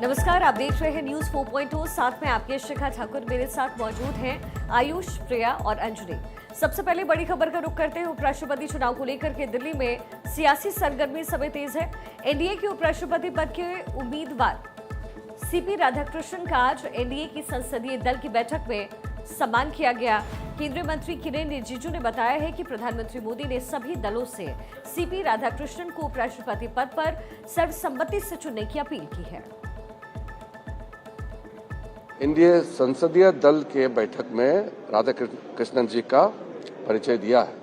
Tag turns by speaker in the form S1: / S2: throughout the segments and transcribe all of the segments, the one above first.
S1: नमस्कार, आप देख रहे हैं न्यूज 4.0। साथ में आपके शिखा ठाकुर, मेरे साथ मौजूद हैं आयुष, प्रिया और अंजलि। सबसे पहले बड़ी खबर का रुख करते हैं। उपराष्ट्रपति चुनाव को लेकर के दिल्ली में सियासी सरगर्मी समय तेज है। एनडीए के उपराष्ट्रपति पद के उम्मीदवार सीपी राधाकृष्णन का आज एनडीए की संसदीय दल की बैठक में सम्मान किया गया। केंद्रीय मंत्री किरेन रिजिजू ने बताया है कि प्रधानमंत्री मोदी ने सभी दलों से सीपी राधाकृष्णन को उपराष्ट्रपति पद पर सर्वसम्मति से चुनने की अपील की है।
S2: एनडीए संसदीय दल के बैठक में राधाकृष्णन जी का परिचय दिया है।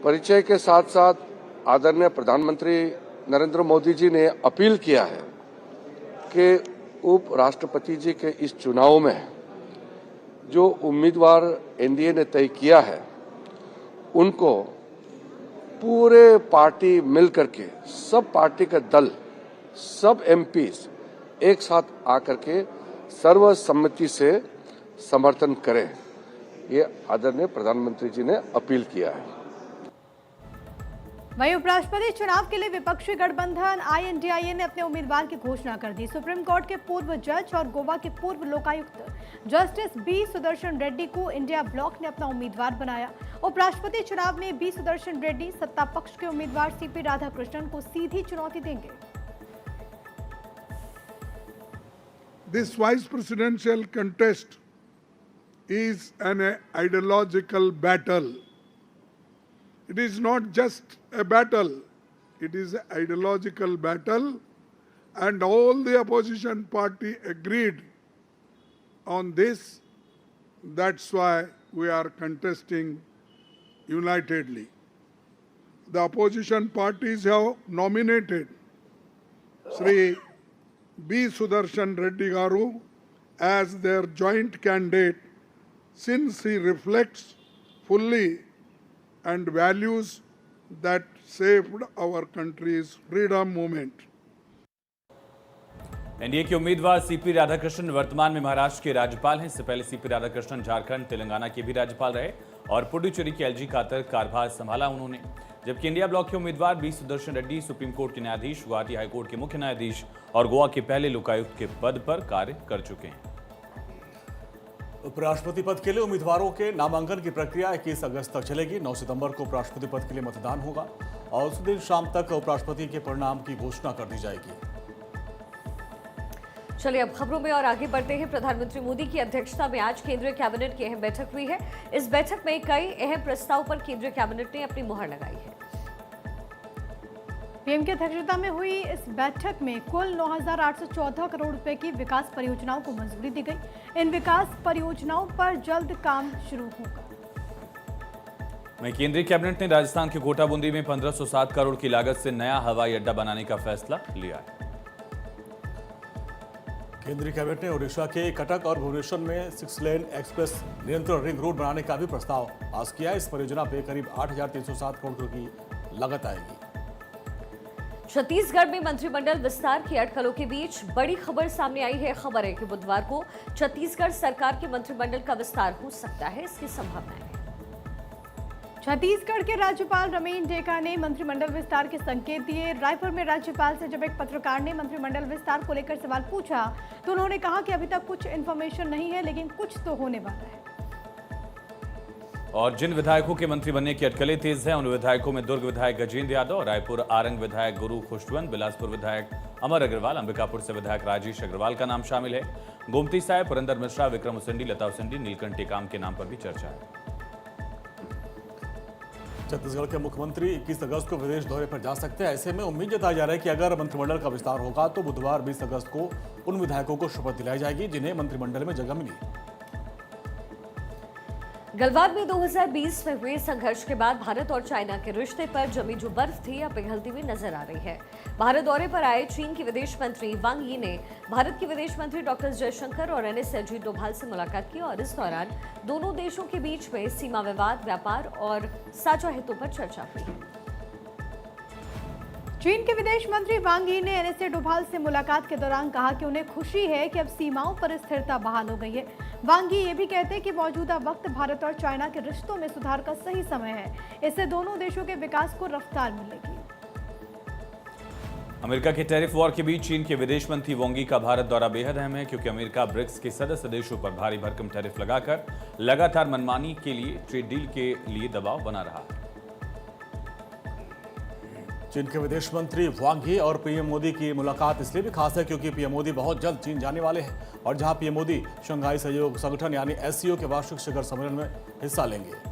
S2: परिचय के साथ साथ आदरणीय प्रधानमंत्री नरेंद्र मोदी जी ने अपील किया है कि उपराष्ट्रपति जी के इस चुनाव में जो उम्मीदवार एनडीए ने तय किया है उनको पूरे पार्टी मिलकर के, सब पार्टी का दल, सब एमपीज एक साथ आकर के सर्वसम्मति से समर्थन करें, ये आदरणीय प्रधानमंत्री जी ने अपील किया है।
S3: वहीं उपराष्ट्रपति चुनाव के लिए विपक्षी गठबंधन आईएनडीआईए ने अपने उम्मीदवार की घोषणा कर दी। सुप्रीम कोर्ट के पूर्व जज और गोवा के पूर्व लोकायुक्त जस्टिस बी सुदर्शन रेड्डी को इंडिया ब्लॉक ने अपना उम्मीदवार बनाया। उपराष्ट्रपति चुनाव में बी सुदर्शन रेड्डी सत्ता पक्ष के उम्मीदवार सीपी राधाकृष्णन को सीधी चुनौती देंगे।
S4: This vice presidential contest is an ideological battle. It is not just a battle, it is an ideological battle, and all the opposition party agreed on this. That's why we are contesting unitedly. The opposition parties have nominated Sri B. Sudarshan Reddy Garu as their joint candidate since he reflects fully and values that saved our country's freedom movement.
S5: NDA के उम्मीदवार CP Radhakrishnan वर्तमान में महाराष्ट्र के राज्यपाल हैं। इससे पहले CP Radhakrishnan Jharkhand, Telangana के भी राज्यपाल रहे और पुडुचेरी के एलजी खातर कार्यभार संभाला उन्होंने। जबकि इंडिया ब्लॉक के उम्मीदवार B Sudarshan Reddy Supreme Court के न्यायाधीश, गुवाहाटी हाईकोर्ट के मुख्य न्यायाधीश और गोवा के पहले लोकायुक्त के पद पर कार्य कर चुके हैं।
S6: उपराष्ट्रपति पद के लिए उम्मीदवारों के नामांकन की प्रक्रिया 21 अगस्त तक चलेगी। 9 सितंबर को उपराष्ट्रपति पद के लिए मतदान होगा और उस दिन शाम तक उपराष्ट्रपति के परिणाम की घोषणा कर दी जाएगी।
S1: चलिए अब खबरों में और आगे बढ़ते हैं। प्रधानमंत्री मोदी की अध्यक्षता में आज केंद्रीय कैबिनेट की अहम बैठक हुई है। इस बैठक में कई अहम प्रस्ताव पर केंद्रीय कैबिनेट ने अपनी मुहर लगाई है।
S3: पीएम की अध्यक्षता में हुई इस बैठक में कुल 9,814 करोड़ रुपए की विकास परियोजनाओं को मंजूरी दी गई। इन विकास परियोजनाओं पर जल्द काम शुरू होगा।
S5: वहीं केंद्रीय कैबिनेट ने राजस्थान के कोटा बूंदी में 1507 करोड़ की लागत से नया हवाई अड्डा बनाने का फैसला लिया है।
S6: केंद्रीय कैबिनेट ने ओडिशा के कटक और भुवनेश्वर में 6 लेन एक्सप्रेस नियंत्रण रिंग रोड बनाने का भी प्रस्ताव पास किया। इस परियोजना पे करीब 8,307 करोड़ की लागत आएगी।
S1: छत्तीसगढ़ में मंत्रिमंडल विस्तार की अटकलों के बीच बड़ी खबर सामने आई है। खबर है कि बुधवार को छत्तीसगढ़ सरकार के मंत्रिमंडल का विस्तार हो सकता है, इसकी संभावना है।
S3: छत्तीसगढ़ के राज्यपाल रमेन डेका ने मंत्रिमंडल विस्तार के संकेत दिए। रायपुर में राज्यपाल से जब एक पत्रकार ने मंत्रिमंडल विस्तार को लेकर सवाल पूछा तो उन्होंने कहा कि अभी तक कुछ इन्फॉर्मेशन नहीं है, लेकिन कुछ तो होने वाला है।
S5: और जिन विधायकों के मंत्री बनने की अटकलें तेज हैं, उन विधायकों में दुर्ग विधायक गजेंद्र यादव, रायपुर आरंग विधायक गुरु खुशवंत, बिलासपुर विधायक अमर अग्रवाल, अंबिकापुर से विधायक राजेश अग्रवाल का नाम शामिल है। गोमती साहेब, पुरंदर मिश्रा, विक्रम उसेंडी, लता उसेंडी, नीलकंठ टेकाम के नाम पर भी चर्चा है।
S6: छत्तीसगढ़ के मुख्यमंत्री 21 अगस्त को विदेश दौरे पर जा सकते हैं। ऐसे में उम्मीद जताई जा रहा है कि अगर मंत्रिमंडल का विस्तार होगा तो बुधवार 20 अगस्त को उन विधायकों को शपथ दिलाई जाएगी जिन्हें मंत्रिमंडल में जगह मिली।
S1: गलवान में 2020 में हुए संघर्ष के बाद भारत और चाइना के रिश्ते पर जमी जो बर्फ थी अब पिघलती हुई नजर आ रही है। भारत दौरे पर आए चीन के विदेश मंत्री वांग यी ने भारत के विदेश मंत्री डॉक्टर जयशंकर और एनएस अजीत डोभाल से मुलाकात की और इस दौरान दोनों देशों के बीच में सीमा विवाद, व्यापार और साझा हितों पर चर्चा हुई।
S3: चीन के विदेश मंत्री वांग यी ने एनएस डोभाल से मुलाकात के दौरान कहा कि उन्हें खुशी है कि अब सीमाओं पर स्थिरता बहाल हो गई है। वांग यी ये भी कहते हैं कि मौजूदा वक्त भारत और चाइना के रिश्तों में सुधार का सही समय है। इससे दोनों देशों के विकास को रफ्तार मिलेगी।
S5: अमेरिका के टैरिफ वॉर के बीच चीन के विदेश मंत्री वांग यी का भारत दौरा बेहद अहम है, क्योंकि अमेरिका ब्रिक्स के सदस्य देशों पर भारी भरकम टैरिफ लगाकर लगातार मनमानी के लिए ट्रेड डील के लिए दबाव बना रहा है।
S6: चीन के विदेश मंत्री वांग यी और पीएम मोदी की मुलाकात इसलिए भी खास है क्योंकि पीएम मोदी बहुत जल्द चीन जाने वाले हैं और जहां पीएम मोदी शंघाई सहयोग संगठन यानी एससीओ के वार्षिक शिखर सम्मेलन में हिस्सा लेंगे।